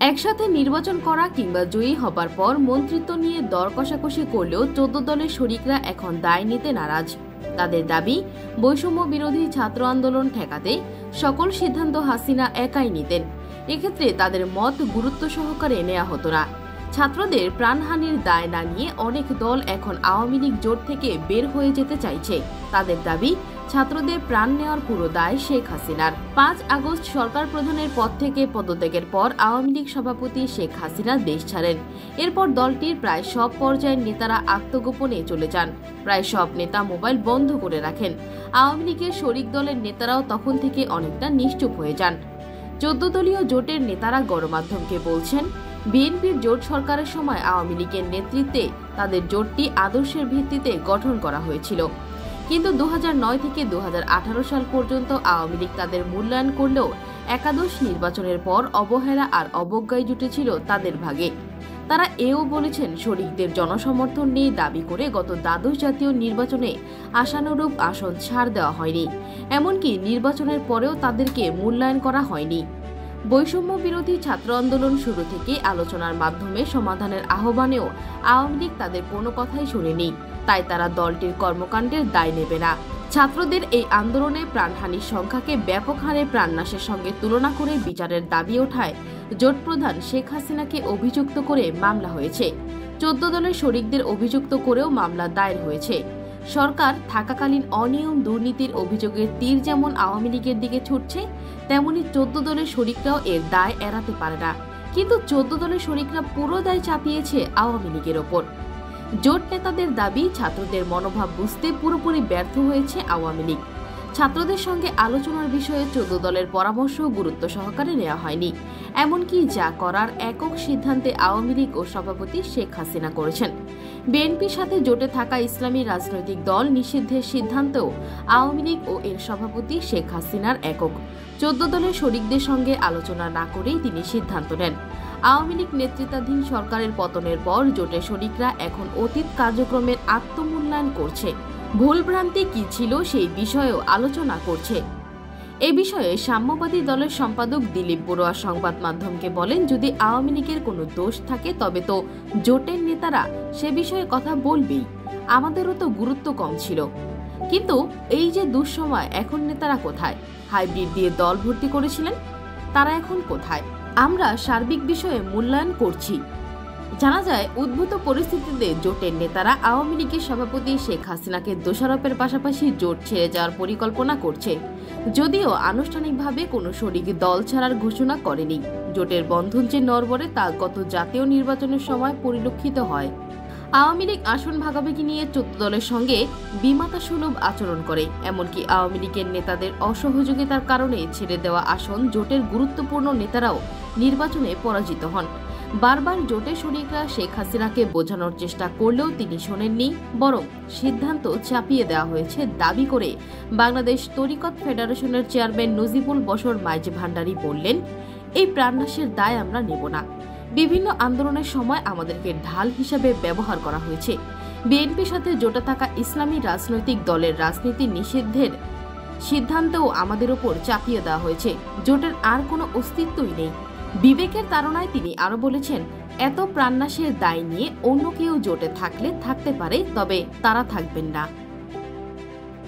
একসাথে নির্বাচন করা কিংবা জয়ী হবার পর মন্ত্রিত্ব নিয়ে দর কষাকষি করলেও 14 দলের শরিকরা এখন দায় নিতে নারাজ। তাদের দাবি, বৈষম্য বিরোধী ছাত্র আন্দোলন ঠেকাতে সকল সিদ্ধান্ত হাসিনা একাই নিতেন। এক্ষেত্রে তাদের মত গুরুত্ব সহকারে নেওয়া হতো না। ছাত্রদের প্রাণহানির দায় না নিয়ে অনেক দল এখন আওয়ামী লীগ জোট থেকে বের হয়ে যেতে চাইছে। তাদের দাবি, ছাত্রদের প্রাণ নেওয়ার পুরো দায় শেখ হাসিনার। 5 আগস্ট সরকার প্রধানের পদ থেকে পদত্যাগের পর আওয়ামী লীগ সভাপতি শেখ হাসিনা দেশ ছাড়েন। এরপর দলটির প্রায় সব পর্যায়ের নেতারা আত্মগোপনে চলে যান। প্রায় সব নেতা মোবাইল বন্ধ করে রাখেন। আওয়ামী লীগের শরিক দলের নেতারাও তখন থেকে অনেকটা নিশ্চুপ হয়ে যান। 14 দলীয় জোটের নেতারা গণমাধ্যমকে বলছেন, বিএনপির জোট সরকারের সময় আওয়ামী লীগের নেতৃত্বে তাদের জোটটি আদর্শের ভিত্তিতে গঠন করা হয়েছিল। কিন্তু 2009 থেকে 2018 সাল পর্যন্ত আওয়ামী লীগ তাদের মূল্যায়ন করলেও একাদশ নির্বাচনের পর অবহেলা আর অবজ্ঞায় জুটেছিল তাদের ভাগে। তারা এও বলেছেন, শরিকদের জনসমর্থন নিয়ে দাবি করে গত দ্বাদশ জাতীয় নির্বাচনে আশানুরূপ আসন ছাড় দেওয়া হয়নি। এমনকি নির্বাচনের পরেও তাদেরকে মূল্যায়ন করা হয়নি। বৈষম্য বিরোধী ছাত্র আন্দোলন শুরু থেকে আলোচনার মাধ্যমে সমাধানের আহ্বানেও আওয়ামী লীগ তাদের কোনো কথাই শুনেনি। তাই তারা দলটির কর্মকাণ্ডের দায় নেবে না। ছাত্রদের এই আন্দোলনে প্রাণহানির সংখ্যাকে ব্যাপক হারে প্রাণনাশের সঙ্গে তুলনা করে বিচারের দাবি ওঠায় জোট প্রধান শেখ হাসিনাকে অভিযুক্ত করে মামলা হয়েছে। 14 দলের শরিকদের অভিযুক্ত করেও মামলা দায়ের হয়েছে। সরকার থাকাকালীন অনিয়ম দুর্নীতির অভিযোগের তীর যেমন আওয়ামী লীগের দিকে ছুটছে, তেমনি 14 দলের শরিকরাও এর দায় এড়াতে পারে না। কিন্তু 14 দলের শরিকরা পুরো দায় চাপিয়েছে আওয়ামী লীগের ওপর। জোট নেতাদের দাবি, ছাত্রদের মনোভাব বুঝতে পুরোপুরি ব্যর্থ হয়েছে আওয়ামী লীগ। ছাত্রদের সঙ্গে আলোচনার বিষয়ে 14 দলের পরামর্শ গুরুত্ব সহকারে নেওয়া হয়নি। এমনকি যা করার একক সিদ্ধান্তে আওয়ামী লীগ ও সভাপতি শেখ হাসিনা করেছেন। বিএনপির সাথে জোটে থাকা ইসলামী রাজনৈতিক দল নিষিদ্ধের সিদ্ধান্তেও আওয়ামী লীগ ও এর সভাপতি শেখ হাসিনার একক। 14 দলের শরিকদের সঙ্গে আলোচনা না করেই তিনি সিদ্ধান্ত নেন। আওয়ামী লীগ নেতৃত্বাধীন সরকারের পতনের পর জোটের শরিকরা এখন অতীত কার্যক্রমের আত্মমূল্যায়ন করছে। ভুলভ্রান্তি কি ছিল সেই বিষয়েও আলোচনা করছে। এ বিষয়ে সাম্যবাদী দলের সম্পাদক দিলীপ বড়ুয়া সংবাদ মাধ্যমকে বলেন, যদি আওয়ামী লীগের কোনো দোষ থাকে তবে তো জোটের নেতারা সে বিষয়ে কথা বলবেই। আমাদেরও তো গুরুত্ব কম ছিল। কিন্তু এই যে দুঃসময়, এখন নেতারা কোথায়? হাইব্রিড দিয়ে দল ভর্তি করেছিলেন, তারা এখন কোথায়? আমরা সার্বিক বিষয়ে মূল্যায়ন করছি। জানা যায়, উদ্ভূত পরিস্থিতিতে জোটের নেতারা আওয়ামী লীগের সভাপতি শেখ হাসিনাকে দোষারোপের পাশাপাশি জোট ছেড়ে যাওয়ার পরিকল্পনা করছে। যদিও আনুষ্ঠানিকভাবে কোনো শরিক দল ছাড়ার ঘোষণা করেনি। জোটের বন্ধন যে নড়বড়ে তা গত জাতীয় নির্বাচনের সময় পরিলক্ষিত হয়। আওয়ামী লীগ আসন ভাগাভাগি নিয়ে 14 দলের সঙ্গে বিমাতা সুলভ আচরণ করে। এমনকি আওয়ামী লীগের নেতাদের অসহযোগিতার কারণে ছেড়ে দেওয়া আসন জোটের গুরুত্বপূর্ণ নেতারাও নির্বাচনে পরাজিত হন। বারবার জোটের শরিকরা শেখ হাসিনাকে বোঝানোর চেষ্টা করলেও তিনি শোনেননি, বরং সিদ্ধান্ত চাপিয়ে দেওয়া হয়েছে দাবি করে বাংলাদেশ তরিকত ফেডারেশনের চেয়ারম্যান নজিবুল বশর মাইজে ভান্ডারী বললেন, এই প্রাণনাশের দায় আমরা নেব না। বিভিন্ন আন্দোলনের সময় আমাদেরকে ঢাল হিসেবে ব্যবহার করা হয়েছে। বিএনপির সাথে জোটে থাকা ইসলামী রাজনৈতিক দলের রাজনীতি নিষিদ্ধের সিদ্ধান্তও আমাদের ওপর চাপিয়ে দেওয়া হয়েছে। জোটের আর কোনো অস্তিত্বই নেই। বিবেকের তাড়নায় তিনি আরো বলেছেন, এত প্রাণনাশের দায় নিয়ে অন্য কেউ জোটে থাকলে থাকতে পারে, তবে তারা থাকবেন না।